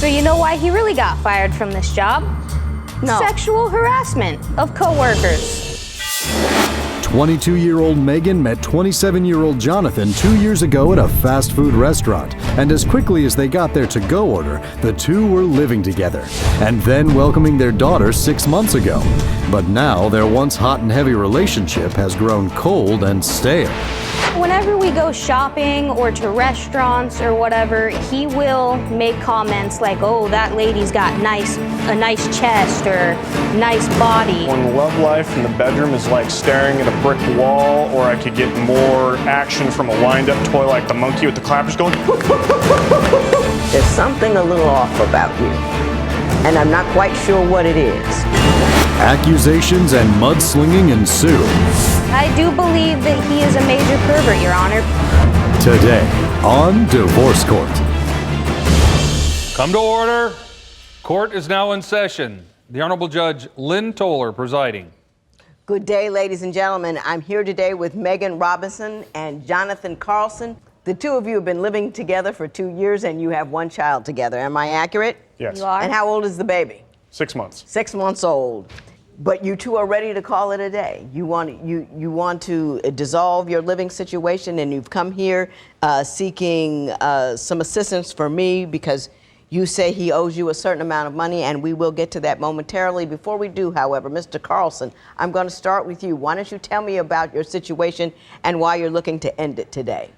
So you know why he really got fired from this job? No. Sexual harassment of coworkers. 22-year-old Meggan met 27-year-old Jonathan 2 years ago at a fast food restaurant, and as quickly as they got their to-go order, the two were living together, and then welcoming their daughter 6 months ago. But now their once hot and heavy relationship has grown cold and stale. Whenever we go shopping or to restaurants or whatever, he will make comments like, oh, that lady's got a nice chest or nice body. When love life in the bedroom is like staring at a brick wall, or I could get more action from a wind-up toy like the monkey with the clappers going. There's something a little off about you, and I'm not quite sure what it is. Accusations and mudslinging ensue. I do believe that he is a major pervert, Your Honor. Today on Divorce Court. Come to order. Court is now in session. The Honorable Judge Lynn Toller presiding. Good day, ladies and gentlemen. I'm here today with Meggan Robinson and Jonathan Carlson. The two of you have been living together for 2 years, and you have one child together. Am I accurate? Yes. You are? And how old is the baby? 6 months. 6 months old. But you two are ready to call it a day. You want to dissolve your living situation, and you've come here seeking some assistance for me because you say he owes you a certain amount of money, and we will get to that momentarily. Before we do, however, Mr. Carlson, I'm going to start with you. Why don't you tell me about your situation and why you're looking to end it today?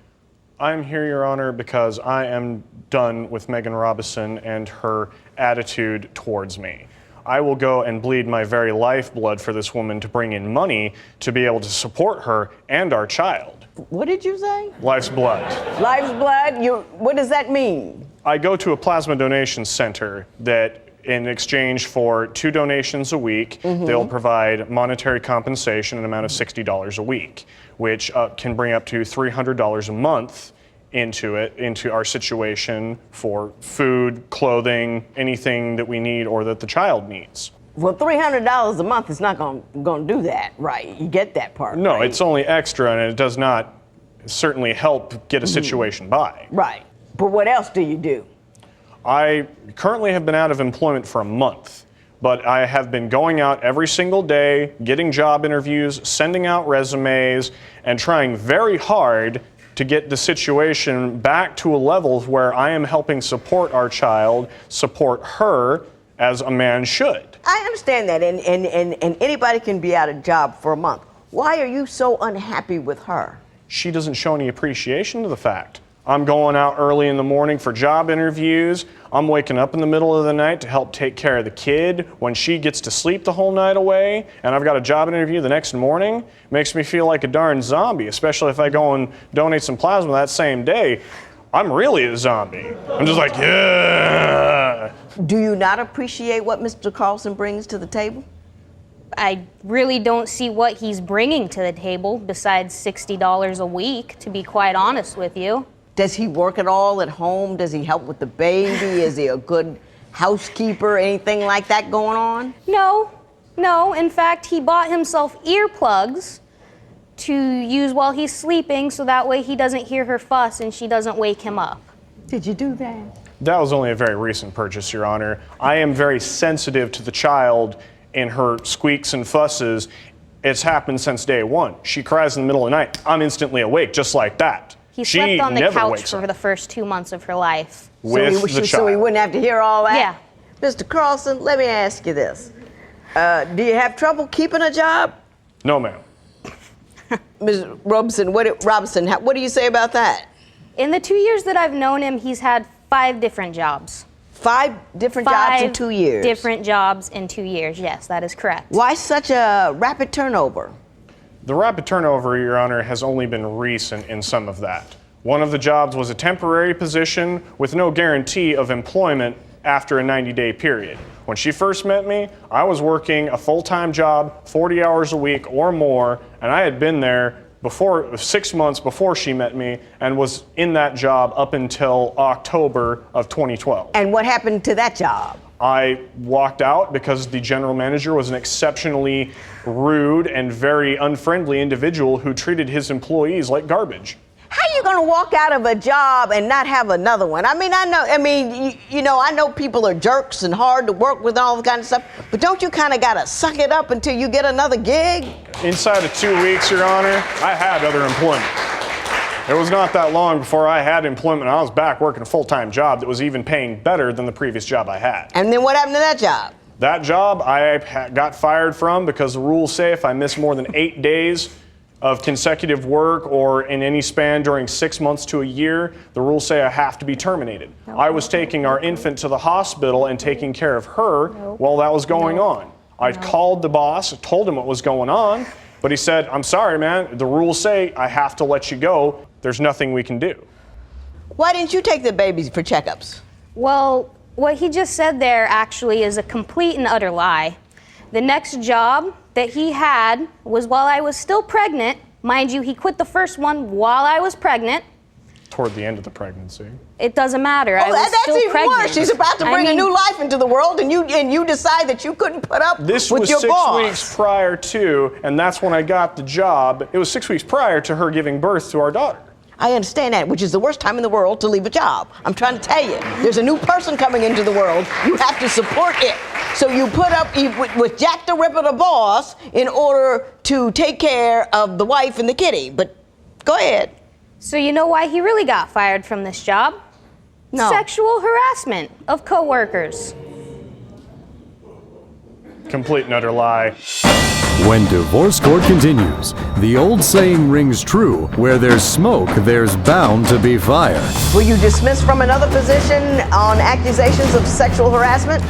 I'm here, Your Honor, because I am done with Meggan Robinson and her attitude towards me. I will go and bleed my very lifeblood for this woman to bring in money to be able to support her and our child. What did you say? Life's blood. Life's blood? What does that mean? I go to a plasma donation center that in exchange for 2 donations a week, they'll provide monetary compensation, an amount of $60 a week, which can bring up to $300 a month into our situation for food, clothing, anything that we need or that the child needs. Well, $300 a month is not going to do that, right? You get that part. No, right? It's only extra, and it does not certainly help get a situation by. Right. But what else do you do? I currently have been out of employment for a month, but I have been going out every single day, getting job interviews, sending out resumes, and trying very hard to get the situation back to a level where I am helping support our child, support her as a man should. I understand that, and anybody can be out of job for a month. Why are you so unhappy with her? She doesn't show any appreciation to the fact. I'm going out early in the morning for job interviews. I'm waking up in the middle of the night to help take care of the kid when she gets to sleep the whole night away, and I've got a job interview the next morning. Makes me feel like a darn zombie, especially if I go and donate some plasma that same day. I'm really a zombie. I'm just like, yeah. Do you not appreciate what Mr. Carlson brings to the table? I really don't see what he's bringing to the table besides $60 a week, to be quite honest with you. Does he work at all at home? Does he help with the baby? Is he a good housekeeper? Anything like that going on? No. In fact, he bought himself earplugs to use while he's sleeping so that way he doesn't hear her fuss and she doesn't wake him up. Did you do that? That was only a very recent purchase, Your Honor. I am very sensitive to the child in her squeaks and fusses. It's happened since day one. She cries in the middle of the night. I'm instantly awake, just like that. He slept on the couch for the first 2 months of her life. So he wouldn't have to hear all that? Yeah. Mr. Carlson, let me ask you this. Do you have trouble keeping a job? No, ma'am. Ms. Robinson, what do you say about that? In the 2 years that I've known him, he's had 5 different jobs. 5 different jobs in 2 years? 5 different jobs in 2 years, yes, that is correct. Why such a rapid turnover? The rapid turnover, Your Honor, has only been recent in some of that. One of the jobs was a temporary position with no guarantee of employment after a 90-day period. When she first met me, I was working a full-time job, 40 hours a week or more, and I had been there 6 months before she met me and was in that job up until October of 2012. And what happened to that job? I walked out because the general manager was an exceptionally rude and very unfriendly individual who treated his employees like garbage. How you gonna walk out of a job and not have another one? I know people are jerks and hard to work with and all that kind of stuff, but don't you kind of gotta suck it up until you get another gig? Inside of 2 weeks, Your Honor, I had other employment. It was not that long before I had employment. I was back working a full-time job that was even paying better than the previous job I had. And then what happened to that job? That job I got fired from because the rules say if I miss more than 8 days of consecutive work or in any span during 6 months to a year, the rules say I have to be terminated. I was taking our infant to the hospital and taking care of her while that was going on. I called the boss, told him what was going on, but he said, I'm sorry, man, the rules say I have to let you go. There's nothing we can do. Why didn't you take the babies for checkups? Well, what he just said there actually is a complete and utter lie. The next job that he had was while I was still pregnant. Mind you, he quit the first one while I was pregnant. Toward the end of the pregnancy. It doesn't matter. I was that's still even pregnant. worse. She's about to bring a new life into the world, and you decide that you couldn't put up with your boss. This was 6 weeks prior to, and that's when I got the job. It was 6 weeks prior to her giving birth to our daughter. I understand that, which is the worst time in the world to leave a job. I'm trying to tell you, there's a new person coming into the world. You have to support it. So you put up with Jack the Ripper, the boss, in order to take care of the wife and the kitty. But go ahead. So you know why he really got fired from this job? No. Sexual harassment of coworkers. Complete and utter lie. When divorce court continues, the old saying rings true, where there's smoke, there's bound to be fire. Were you dismissed from another position on accusations of sexual harassment?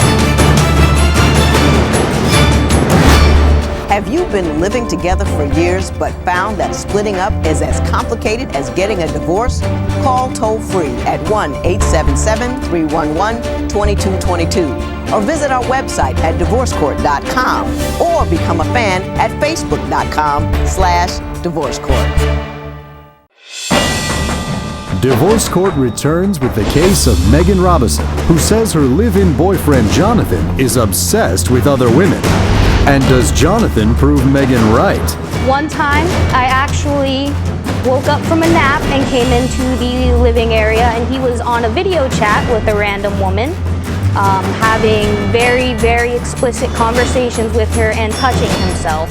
Have you been living together for years but found that splitting up is as complicated as getting a divorce? Call toll-free at 1-877-311-2222 or visit our website at divorcecourt.com or become a fan at facebook.com/divorcecourt. Divorce Court returns with the case of Meggan Robinson, who says her live-in boyfriend Jonathan is obsessed with other women. And does Jonathan prove Meggan right? One time, I actually woke up from a nap and came into the living area, and he was on a video chat with a random woman, having very, very explicit conversations with her and touching himself.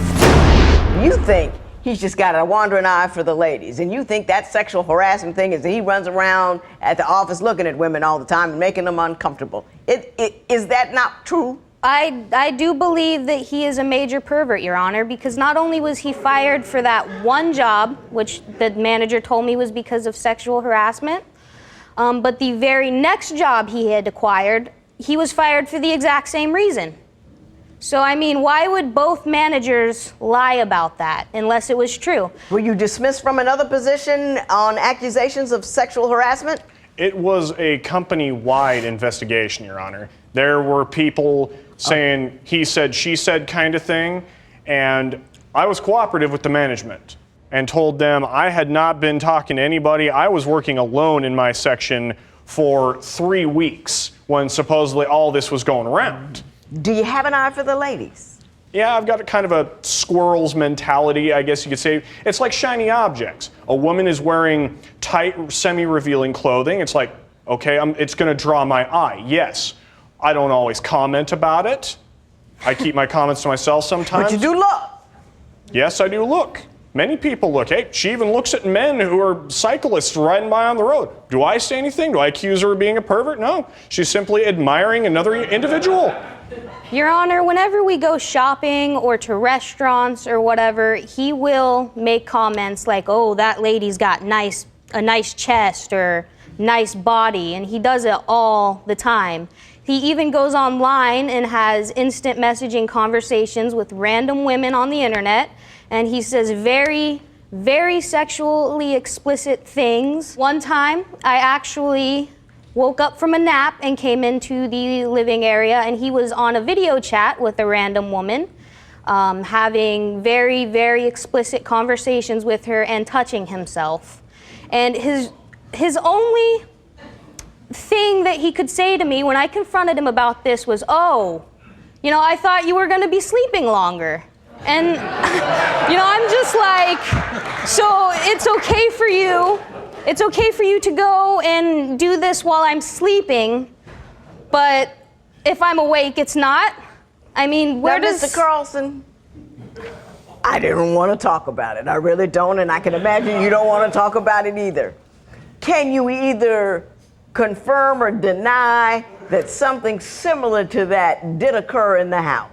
You think he's just got a wandering eye for the ladies, and you think that sexual harassment thing is that he runs around at the office looking at women all the time and making them uncomfortable. Is that not true? I do believe that he is a major pervert, Your Honor, because not only was he fired for that one job, which the manager told me was because of sexual harassment, but the very next job he had acquired, he was fired for the exact same reason. So, I mean, why would both managers lie about that unless it was true? Were you dismissed from another position on accusations of sexual harassment? It was a company-wide investigation, Your Honor. There were people saying he said, she said kind of thing, and I was cooperative with the management and told them I had not been talking to anybody. I was working alone in my section for 3 weeks when supposedly all this was going around. Do you have an eye for the ladies? Yeah, I've got a kind of a squirrel's mentality, I guess you could say. It's like shiny objects. A woman is wearing tight, semi-revealing clothing. It's like, okay, it's going to draw my eye. Yes. I don't always comment about it. I keep my comments to myself sometimes. But you do look. Yes, I do look. Many people look. Hey, she even looks at men who are cyclists riding by on the road. Do I say anything? Do I accuse her of being a pervert? No. She's simply admiring another individual. Your Honor, whenever we go shopping or to restaurants or whatever, he will make comments like, oh, that lady's got a nice chest or nice body, and he does it all the time. He even goes online and has instant messaging conversations with random women on the internet, and he says very, very sexually explicit things. One time, I actually woke up from a nap and came into the living area, and he was on a video chat with a random woman, having very, very explicit conversations with her and touching himself. And his only thing that he could say to me when I confronted him about this was, oh, you know, I thought you were going to be sleeping longer. And, you know, I'm just like, so it's okay for you it's okay for you to go and do this while I'm sleeping, but if I'm awake, it's not. I mean, where now, does... Mr. Carlson, I didn't want to talk about it. I really don't, and I can imagine you don't want to talk about it either. Can you either confirm or deny that something similar to that did occur in the house?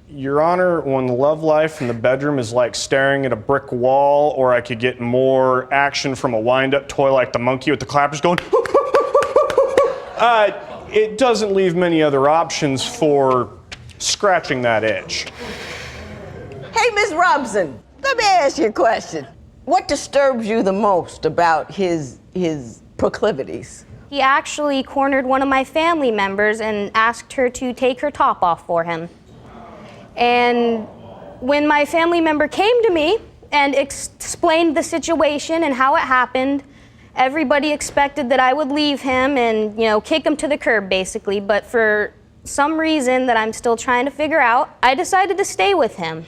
Your Honor, when the love life in the bedroom is like staring at a brick wall, or I could get more action from a wind-up toy like the monkey with the clappers going, it doesn't leave many other options for scratching that itch. Hey, Ms. Robson, let me ask you a question. What disturbs you the most about his proclivities? He actually cornered one of my family members and asked her to take her top off for him. And when my family member came to me and explained the situation and how it happened, everybody expected that I would leave him and, kick him to the curb, basically. But for some reason that I'm still trying to figure out, I decided to stay with him.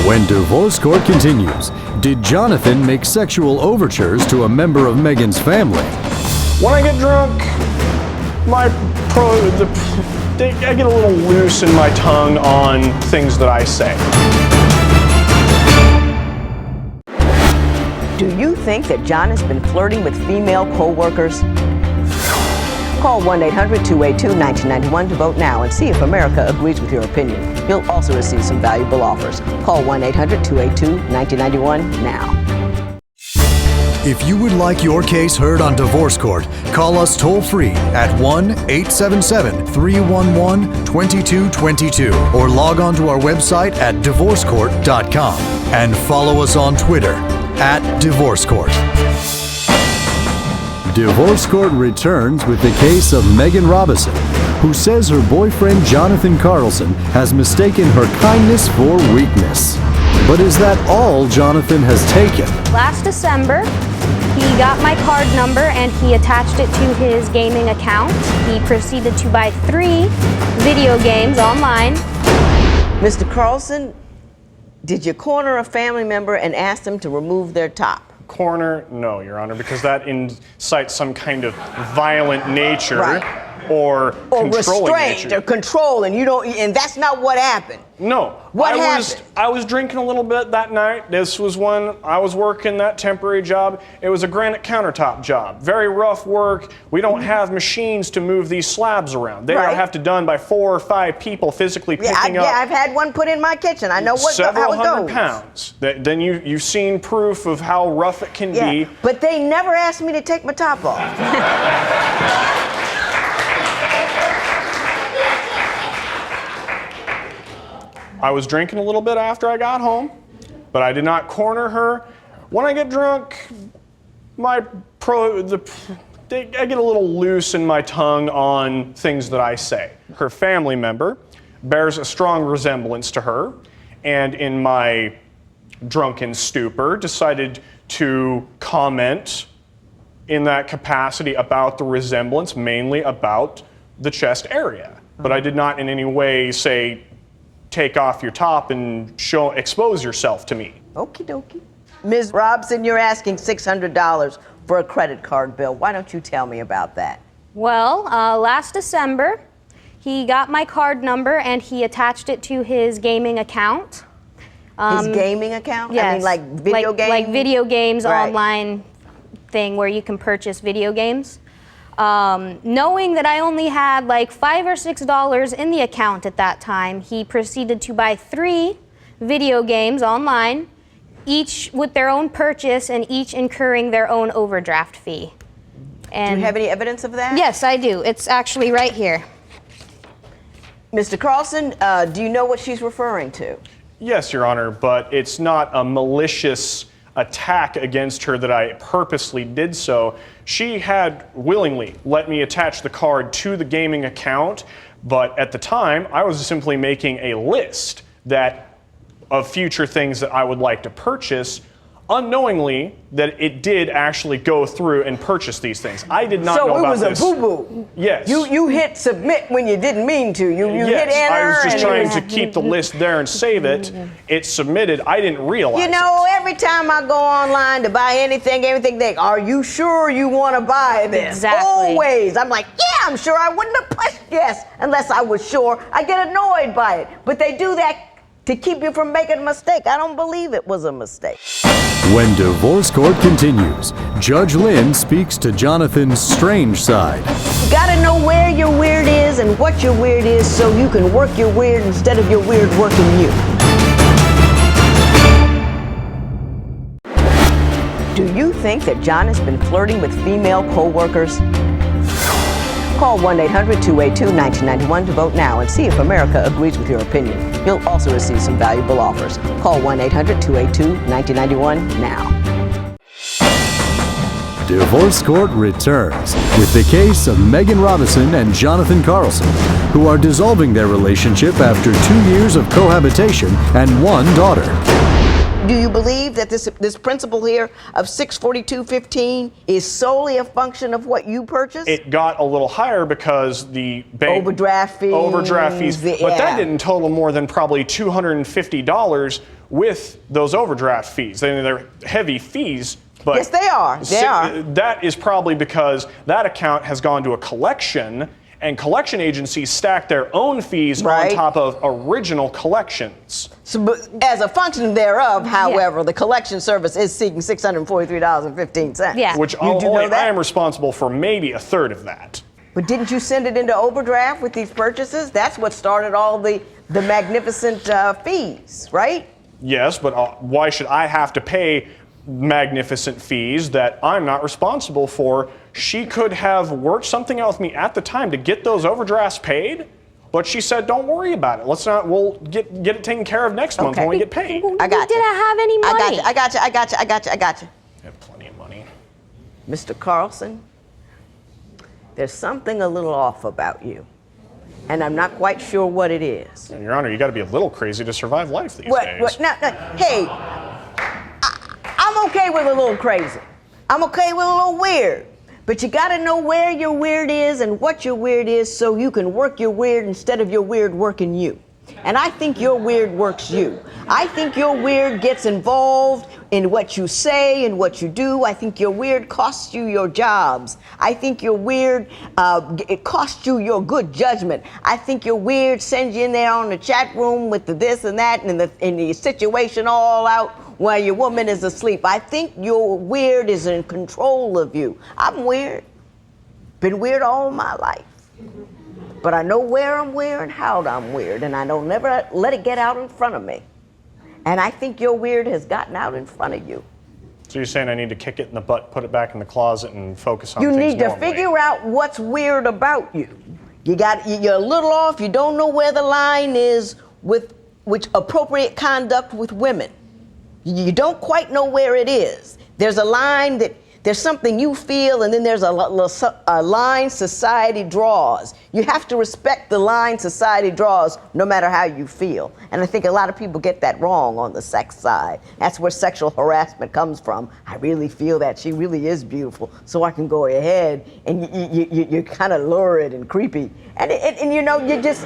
When divorce court continues, did Jonathan make sexual overtures to a member of Meggan's family? When I get drunk, I get a little loose in my tongue on things that I say. Do you think that John has been flirting with female co-workers? Call 1-800-282-1991 to vote now and see if America agrees with your opinion. You'll also receive some valuable offers. Call 1-800-282-1991 now. If you would like your case heard on Divorce Court, call us toll-free at 1-877-311-2222 or log on to our website at divorcecourt.com and follow us on Twitter at Divorce Court. Divorce Court returns with the case of Meggan Robison, who says her boyfriend Jonathan Carlson has mistaken her kindness for weakness. But is that all Jonathan has taken? Last December, he got my card number and he attached it to his gaming account. He proceeded to buy 3 video games online. Mr. Carlson, did you corner a family member and ask them to remove their top? Corner, no, Your Honor, because that incites some kind of violent nature. Right. Or controlling restraint nature. or controlling. And that's not what happened. No. What happened? I was drinking a little bit that night. This was when I was working that temporary job. It was a granite countertop job. Very rough work. We don't have machines to move these slabs around. They have to done by 4 or 5 people physically picking up. Yeah, I've had one put in my kitchen. I know how it several hundred goes. pounds. Then you've seen proof of how rough it can be. But they never asked me to take my top off. I was drinking a little bit after I got home, but I did not corner her. When I get drunk, I get a little loose in my tongue on things that I say. Her family member bears a strong resemblance to her, and in my drunken stupor, decided to comment in that capacity about the resemblance, mainly about the chest area. But I did not in any way say, take off your top and expose yourself to me. Okie dokie. Ms. Robson, you're asking $600 for a credit card bill. Why don't you tell me about that? Well, last December, he got my card number and he attached it to his gaming account. His gaming account? Yes. I mean, like video games? Like video games, Right. online thing where you can purchase video games. Knowing that I only had like $5 or $6 in the account at that time, he proceeded to buy 3 video games online, each with their own purchase and each incurring their own overdraft fee. And Do you have any evidence of that? Yes, I do. It's actually right here. Mr. Carlson, do you know what she's referring to? Yes, Your Honor, but it's not a malicious attack against her that I purposely did so. She had willingly let me attach the card to the gaming account, but at the time, I was simply making a list of future things that I would like to purchase unknowingly that it did actually go through and purchase these things. I did not know about this. So it was a boo-boo. Yes. You hit submit when you didn't mean to. You hit Yes, enter. I was just and trying to keep the list there and save it. It's submitted. I didn't realize You know, it. every time I go online to buy anything, they, are you sure you want to buy this? Exactly. Always. I'm like, yeah, I'm sure. I wouldn't have pushed yes unless I was sure. I get annoyed by it. But they do that to keep you from making a mistake. I don't believe it was a mistake. When divorce court continues, Judge Lynn speaks to Jonathan's strange side. You gotta know where your weird is and what your weird is so you can work your weird instead of your weird working you. Do you think that John has been flirting with female co-workers? Call 1-800-282-1991 to vote now and see if America agrees with your opinion. You'll also receive some valuable offers. Call 1-800-282-1991 now. Divorce court returns with the case of Meggan Robinson and Jonathan Carlson, who are dissolving their relationship after 2 years of cohabitation and 1 daughter. Do you believe that this principle here of 642.15 is solely a function of what you purchased? It got a little higher because the bank Overdraft fees. But that didn't total more than probably $250 with those overdraft fees. They're heavy fees. But yes, they are. They are. That is probably because that account has gone to a collection, and collection agencies stack their own fees on top of original collections. So, but as a function thereof, however, the collection service is seeking $643.15. Yeah. Which You do only know that? I am responsible for maybe a third of that. But didn't you send it into overdraft with these purchases? That's what started all the magnificent fees, right? Yes, but why should I have to pay magnificent fees that I'm not responsible for? She could have worked something out with me at the time to get those overdrafts paid, but she said, don't worry about it. We'll get it taken care of next month when we get paid. I got you. didn't have any money. I got you. I have plenty of money. Mr. Carlson, there's something a little off about you, and I'm not quite sure what it is. And Your Honor, you got to be a little crazy to survive life these days. Hey, I'm okay with a little crazy. I'm okay with a little weird. But you gotta know where your weird is and what your weird is so you can work your weird instead of your weird working you. And I think your weird works you. I think your weird gets involved in what you say and what you do. I think your weird costs you your jobs. I think your weird, it costs you your good judgment. I think your weird sends you in there on the chat room with the this and that and the situation all out while your woman is asleep. I think your weird is in control of you. I'm weird. Been weird all my life. But I know where I'm weird and how I'm weird, and I don't never let it get out in front of me. And I think your weird has gotten out in front of you. So you're saying I need to kick it in the butt, put it back in the closet, and focus on You things need to normally. figure out what's weird about you. You're a little off. You don't know where the line is with which appropriate conduct with women. You don't quite know where it is. There's a line there's something you feel, and then there's a line society draws. You have to respect the line society draws no matter how you feel. And I think a lot of people get that wrong on the sex side. That's where sexual harassment comes from. I really feel that she really is beautiful, so I can go ahead, and you're kind of lurid and creepy. And you know, you just.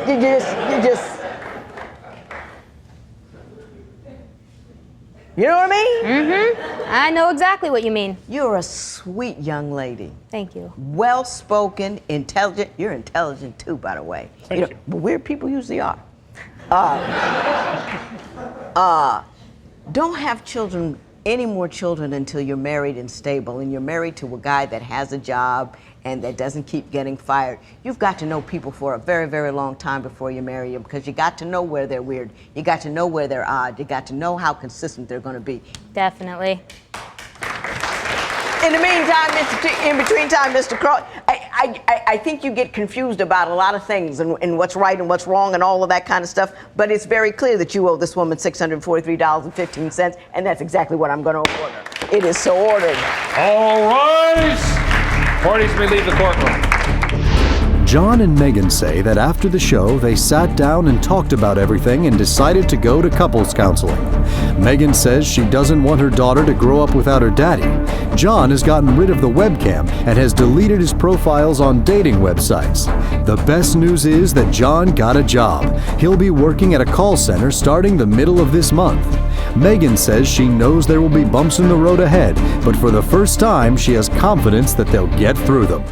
You know what I mean? Mm-hmm. I know exactly what you mean. You're a sweet young lady. Thank you. Well-spoken, intelligent. You're intelligent too, by the way. Thank you. But weird people usually are. Don't have children, any more children until you're married and stable, and you're married to a guy that has a job and that doesn't keep getting fired. You've got to know people for a very, very long time before you marry them, because you got to know where they're weird. You got to know where they're odd. You got to know how consistent they're going to be. Definitely. In the meantime, in between time, Mr. Crow, I think you get confused about a lot of things and what's right and what's wrong and all of that kind of stuff. But it's very clear that you owe this woman $643.15, and that's exactly what I'm going to order. It is so ordered. All rise! Parties may leave the courtroom. John and Meggan say that after the show, they sat down and talked about everything and decided to go to couples counseling. Meggan says she doesn't want her daughter to grow up without her daddy. John has gotten rid of the webcam and has deleted his profiles on dating websites. The best news is that John got a job. He'll be working at a call center starting the middle of this month. Meggan says she knows there will be bumps in the road ahead, but for the first time, she has confidence that they'll get through them.